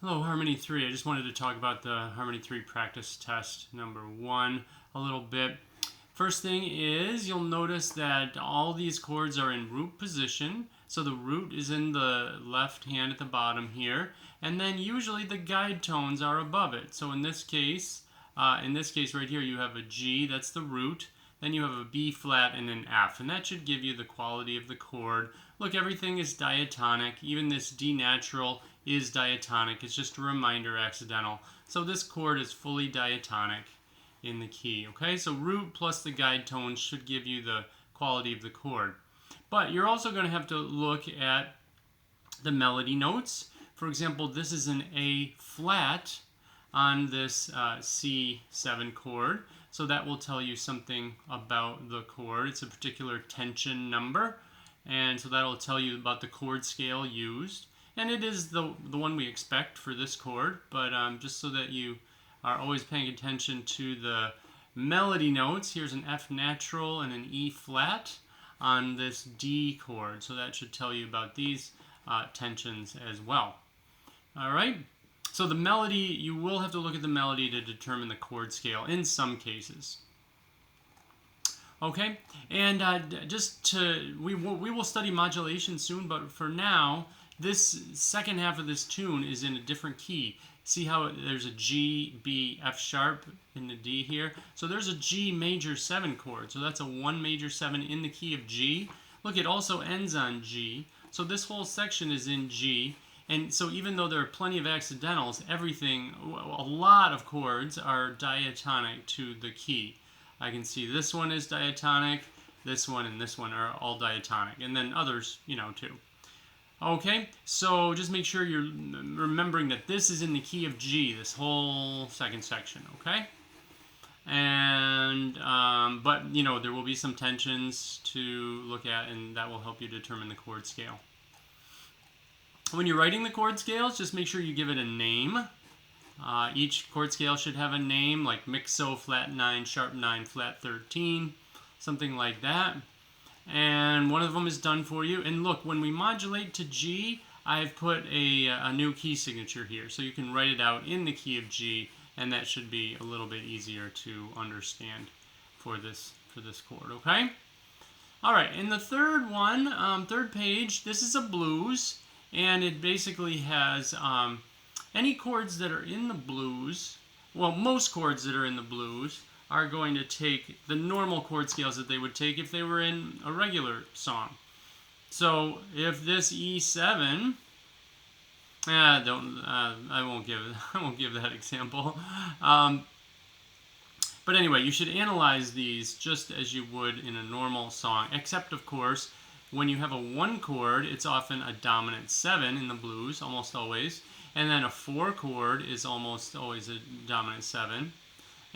Hello, Harmony 3. I just wanted to talk about the Harmony 3 practice test number 1 a little bit. First thing is you'll notice that all these chords are in root position. So the root is in the left hand at the bottom here. And then usually the guide tones are above it. So in this case right here, you have a G, that's the root. Then you have a B flat and an F. And that should give you the quality of the chord. Look, everything is diatonic. Even this D natural is diatonic. It's just a reminder, accidental. So this chord is fully diatonic in the key. Okay, so root plus the guide tones should give you the quality of the chord. But you're also going to have to look at the melody notes. For example, this is an A flat on this C7 chord. So that will tell you something about the chord. It's a particular tension number. And so that'll tell you about the chord scale used. And it is the one we expect for this chord, but just so that you are always paying attention to the melody notes, here's an F natural and an E flat on this D chord. So that should tell you about these tensions as well. All right. So the melody, you will have to look at the melody to determine the chord scale in some cases. Okay, and we will study modulation soon, but for now, this second half of this tune is in a different key. See how there's a G, B, F sharp in the D here? So there's a G major 7 chord. So that's a 1 major 7 in the key of G. Look, it also ends on G. So this whole section is in G. And so even though there are plenty of accidentals, a lot of chords are diatonic to the key. I can see this one is diatonic, this one and this one are all diatonic. And then others, too. Okay, so just make sure you're remembering that this is in the key of G, this whole second section, okay? And, but, there will be some tensions to look at, and that will help you determine the chord scale. When you're writing the chord scales, just make sure you give it a name. Each chord scale should have a name, like mixo flat 9, sharp 9, flat 13, something like that. And one of them is done for you. And look, when we modulate to G, I've put a new key signature here. So you can write it out in the key of G, and that should be a little bit easier to understand for this chord, okay? All right, in the third one, third page, this is a blues, and it basically has any chords that are in the blues, well, most chords that are in the blues are going to take the normal chord scales that they would take if they were in a regular song. So if this E7, I won't give that example. But anyway, you should analyze these just as you would in a normal song, except of course, when you have a 1 chord, it's often a dominant 7 in the blues, almost always. And then a 4 chord is almost always a dominant 7.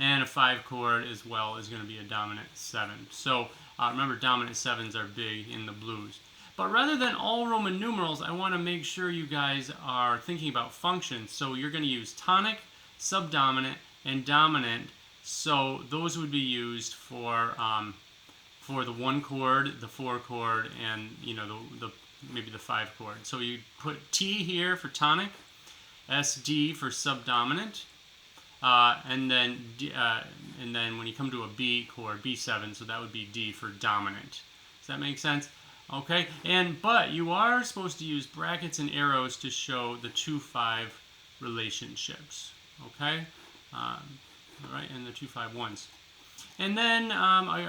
And a 5 chord as well is going to be a dominant 7. So remember, dominant 7s are big in the blues. But rather than all Roman numerals, I want to make sure you guys are thinking about functions. So you're going to use tonic, subdominant, and dominant. So those would be used for the 1 chord, the 4 chord, and maybe the 5 chord. So you put T here for tonic, SD for subdominant. And then when you come to a B chord, B7, so that would be D for dominant. Does that make sense? Okay, but you are supposed to use brackets and arrows to show the 2-5 relationships. Okay, all right, and the 2-5 ones. And then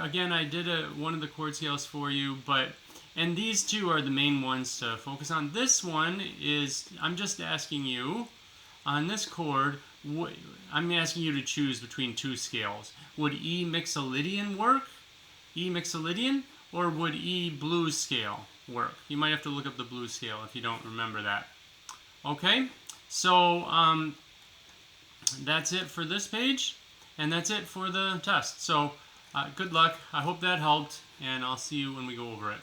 again, I did one of the chord scales for you, and these two are the main ones to focus on. This one is, I'm just asking you on this chord. I'm asking you to choose between 2 scales. Would E Mixolydian work? E Mixolydian? Or would E blues scale work? You might have to look up the blues scale if you don't remember that. Okay, so that's it for this page, and that's it for the test. So good luck. I hope that helped, and I'll see you when we go over it.